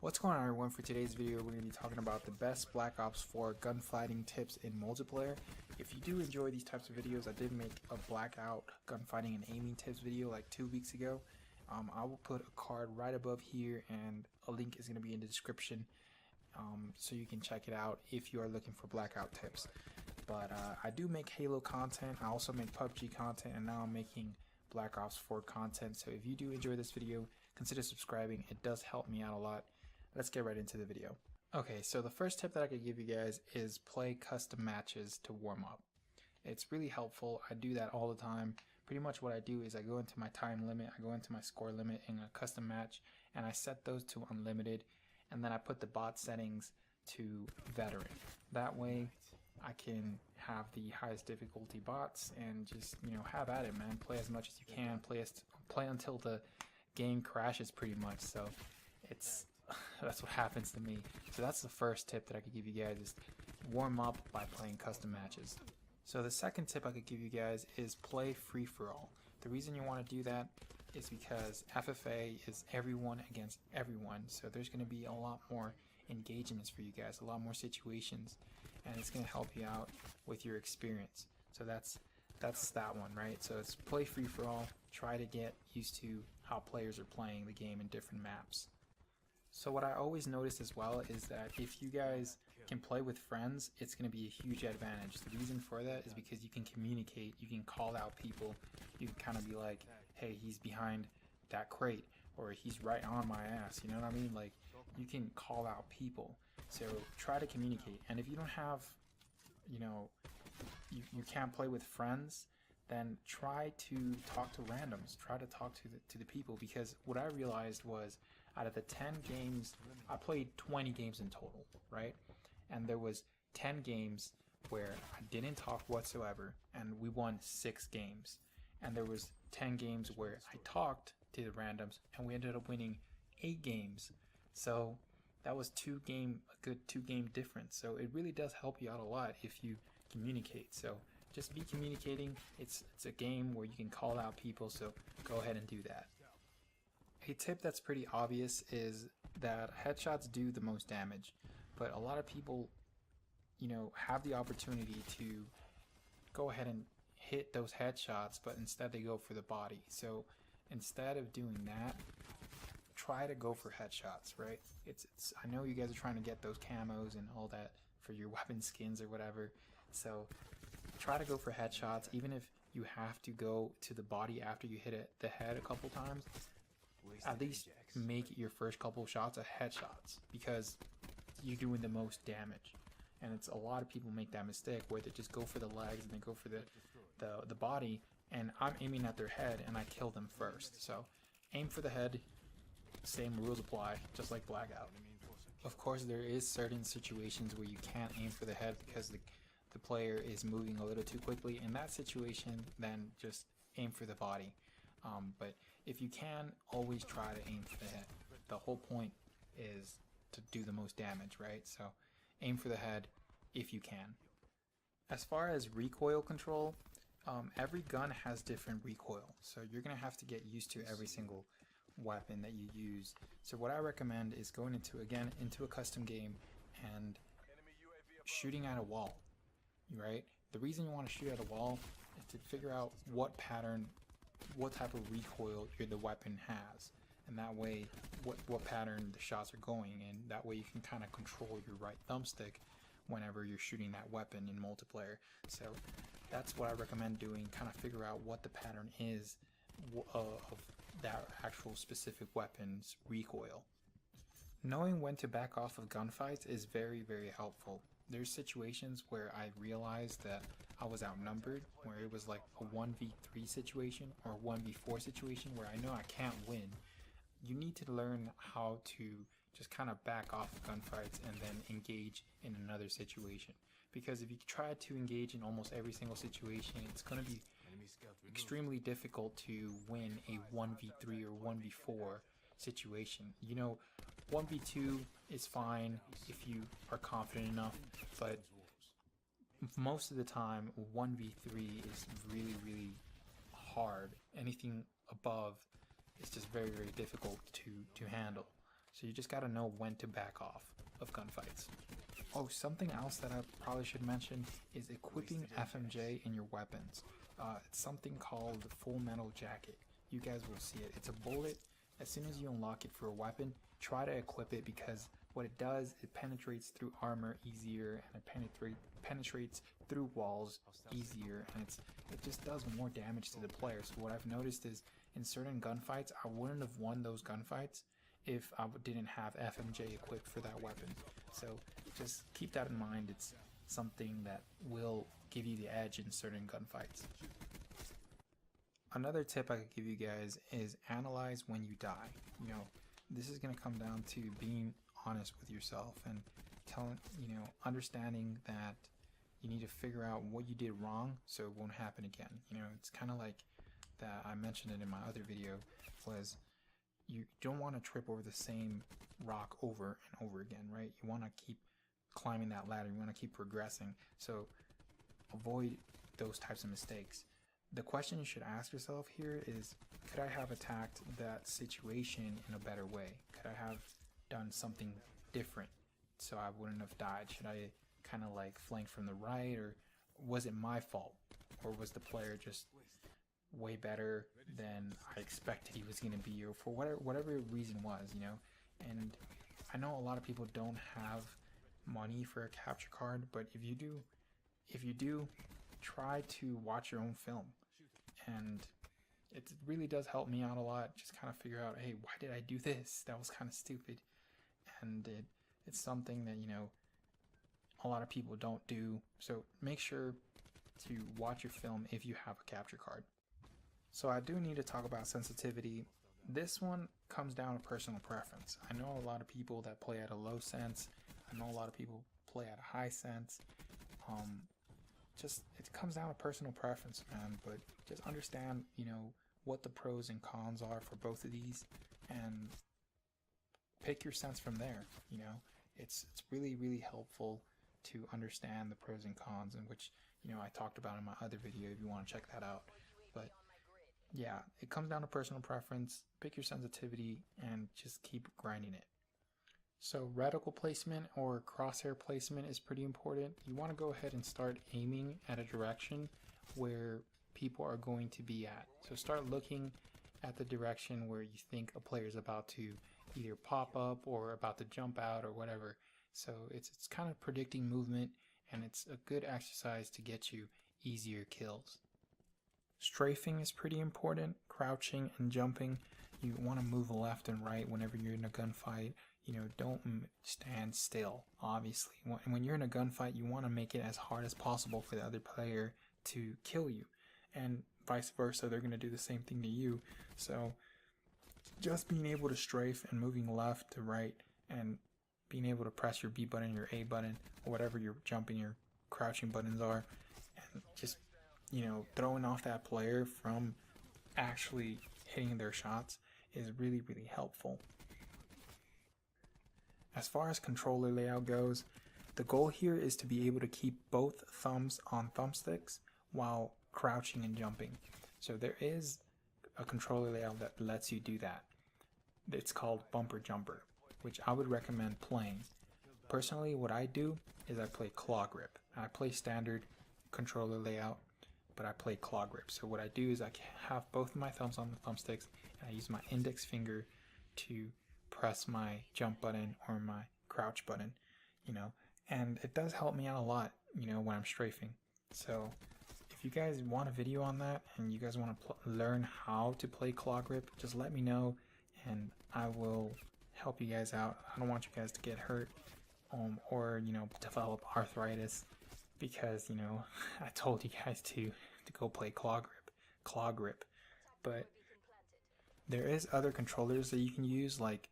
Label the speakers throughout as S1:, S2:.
S1: What's going on, everyone? For today's video, we're going to be talking about the best Black Ops 4 gunfighting tips in multiplayer. If you do enjoy these types of videos, I did make a blackout gunfighting and aiming tips video like 2 weeks ago. I will put a card right above here, and a link is going to be in the description, so you can check it out if you are looking for blackout tips. But I do make Halo content, I also make PUBG content, and now I'm making Black Ops 4 content. So if you do enjoy this video, consider subscribing. It does help me out a lot. Let's get right into the video. Okay, so the first tip that I could give you guys is play custom matches to warm up. It's really helpful. I do that all the time. Pretty much what I do is I go into my time limit, I go into my score limit in a custom match, and I set those to unlimited, and then I put the bot settings to veteran. That way I can have the highest difficulty bots and just, have at it, man. Play as much as you can, play until the game crashes pretty much. So it's that's what happens to me. So that's the first tip that I could give you guys, is warm up by playing custom matches. So the second tip I could give you guys is play free-for-all. The reason you want to do that is because FFA is everyone against everyone, so there's going to be a lot more engagements for you guys, a lot more situations, and it's going to help you out with your experience. So that's that one, right? So it's play free-for-all, try to get used to how players are playing the game in different maps. So what I always notice as well is that if you guys can play with friends, it's going to be a huge advantage. The reason for that is because you can communicate, you can call out people, you can kind of be like, hey, he's behind that crate, or he's right on my ass, you know what I mean? Like, you can call out people. So try to communicate. And if you don't have, you can't play with friends, then try to talk to randoms. Try to talk to the people, because what I realized was, out of the 10 games, I played 20 games in total, right? And there was 10 games where I didn't talk whatsoever, and we won 6 games. And there was 10 games where I talked to the randoms, and we ended up winning 8 games. So that was a good 2-game difference. So it really does help you out a lot if you communicate. So just be communicating. It's a game where you can call out people, so go ahead and do that. A tip that's pretty obvious is that headshots do the most damage, but a lot of people, have the opportunity to go ahead and hit those headshots, but instead they go for the body. So instead of doing that, try to go for headshots, right? I know you guys are trying to get those camos and all that for your weapon skins or whatever. So try to go for headshots, even if you have to go to the body after you hit the head a couple times. At least make your first couple of shots a headshots, because you're doing the most damage. And it's a lot of people make that mistake where they just go for the legs and they go for the body, and I'm aiming at their head and I kill them first. So aim for the head, same rules apply, just like blackout. Of course, there is certain situations where you can't aim for the head because the player is moving a little too quickly. In that situation, then just aim for the body. But if you can, always try to aim for the head. The whole point is to do the most damage, right? So aim for the head if you can. As far as recoil control, every gun has different recoil, so you're going to have to get used to every single weapon that you use. So what I recommend is going into a custom game and shooting at a wall, right? The reason you want to shoot at a wall is to figure out what type of recoil the weapon has, and that way what pattern the shots are going, and that way you can kind of control your right thumbstick whenever you're shooting that weapon in multiplayer. So that's what I recommend doing, kind of figure out what the pattern is of that actual specific weapon's recoil. Knowing when to back off of gunfights is very, very helpful. There's situations where I realized that I was outnumbered, where it was like a 1v3 situation or a 1v4 situation where I know I can't win. You need to learn how to just kind of back off gunfights and then engage in another situation. Because if you try to engage in almost every single situation, it's going to be extremely difficult to win a 1v3 or 1v4 situation. 1v2 is fine if you are confident enough, but most of the time 1v3 is really, really hard. Anything above is just very, very difficult to handle. So you just gotta know when to back off of gunfights. Oh, something else that I probably should mention is equipping FMJ in your weapons. It's something called the Full Metal Jacket. You guys will see it. It's a bullet. As soon as you unlock it for a weapon, try to equip it, because what it does, it penetrates through armor easier, and it penetrates through walls easier, and it just does more damage to the player. So what I've noticed is in certain gunfights, I wouldn't have won those gunfights if I didn't have FMJ equipped for that weapon. So just keep that in mind. It's something that will give you the edge in certain gunfights. Another tip I could give you guys is analyze when you die. You know, this is going to come down to being honest with yourself and understanding that you need to figure out what you did wrong so it won't happen again. You know, it's kind of like that, I mentioned it in my other video, was you don't want to trip over the same rock over and over again, right? You want to keep climbing that ladder. You want to keep progressing. So avoid those types of mistakes. The question you should ask yourself here is, could I have attacked that situation in a better way? Could I have done something different so I wouldn't have died? Should I kind of like flank from the right, or was it my fault? Or was the player just way better than I expected he was going to be, or for whatever reason was, you know? And I know a lot of people don't have money for a capture card, but if you do, try to watch your own film. And it really does help me out a lot. Just kind of figure out, hey, why did I do this? That was kind of stupid. And it's something that, you know, a lot of people don't do. So make sure to watch your film if you have a capture card. So I do need to talk about sensitivity. This one comes down to personal preference. I know a lot of people that play at a low sense. I know a lot of people play at a high sense. Just it comes down to personal preference, man. But just understand, you know, what the pros and cons are for both of these, and pick your sense from there. You know, it's really, really helpful to understand the pros and cons, in which, you know, I talked about in my other video if you want to check that out. But yeah, it comes down to personal preference. Pick your sensitivity and just keep grinding it. So reticle placement or crosshair placement is pretty important. You want to go ahead and start aiming at a direction where people are going to be at. So start looking at the direction where you think a player is about to either pop up or about to jump out or whatever. So it's kind of predicting movement, and it's a good exercise to get you easier kills. Strafing is pretty important. Crouching and jumping. You want to move left and right whenever you're in a gunfight. You know, don't stand still, obviously. When you're in a gunfight, you want to make it as hard as possible for the other player to kill you. And vice versa, they're going to do the same thing to you. So just being able to strafe and moving left to right, and being able to press your B button, your A button, or whatever your jumping, your crouching buttons are, and just, you know, throwing off that player from actually hitting their shots is really, really helpful. As far as controller layout goes, the goal here is to be able to keep both thumbs on thumbsticks while crouching and jumping. So there is a controller layout that lets you do that. It's called bumper jumper, which I would recommend playing. Personally, what I do is I play claw grip. I play standard controller layout, but I play claw grip. So what I do is I have both of my thumbs on the thumbsticks, and I use my index finger to press my jump button or my crouch button, you know, and it does help me out a lot, you know, when I'm strafing. So if you guys want a video on that and you guys want to learn how to play claw grip, just let me know and I will help you guys out. I don't want you guys to get hurt or, you know, develop arthritis because, you know, I told you guys to go play claw grip. But there is other controllers that you can use, like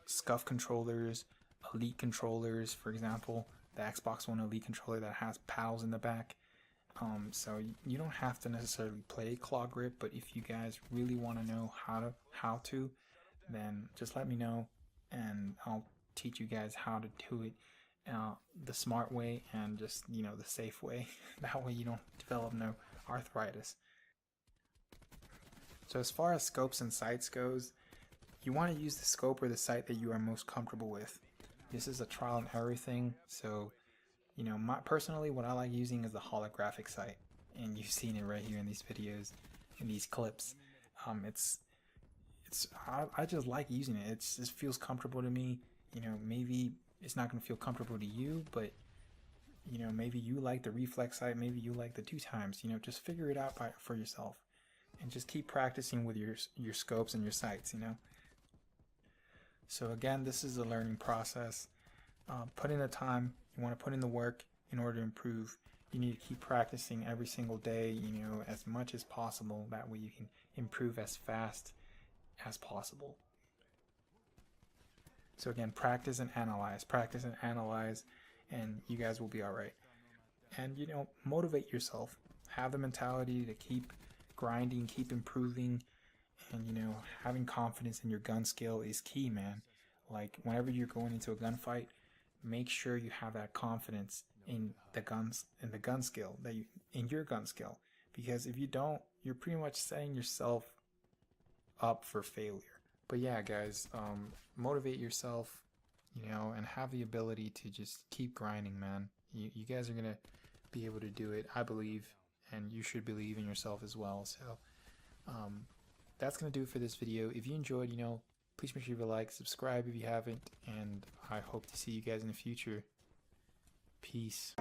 S1: scuff controllers, elite controllers, for example, the Xbox One Elite controller that has paddles in the back. So you don't have to necessarily play claw grip, but if you guys really want to know how to, then just let me know and I'll teach you guys how to do it the smart way and just, you know, the safe way. That way you don't develop no arthritis. So as far as scopes and sights goes, you want to use the scope or the sight that you are most comfortable with. This is a trial and error thing, so you know, personally what I like using is the holographic sight, and you've seen it right here in these videos, in these clips. I just like using it. It just feels comfortable to me. You know, maybe it's not going to feel comfortable to you, but you know, maybe you like the reflex sight, maybe you like the 2 times. You know, just figure it out for yourself, and just keep practicing with your scopes and your sights. You know. So again, this is a learning process. Put in the time. You want to put in the work in order to improve. You need to keep practicing every single day. You know, as much as possible. That way you can improve as fast as possible. So again, practice and analyze, and you guys will be all right. And you know, motivate yourself. Have the mentality to keep grinding, keep improving, and you know, having confidence in your gun skill is key, man. Like whenever you're going into a gunfight, make sure you have that confidence in the gun skill in your gun skill, because if you don't, you're pretty much setting yourself up for failure. But yeah, guys, motivate yourself, you know, and have the ability to just keep grinding, man. You guys are gonna be able to do it, I believe, and you should believe in yourself as well. So that's gonna do it for this video. If you enjoyed, you know, please make sure you like, subscribe if you haven't, and I hope to see you guys in the future. Peace.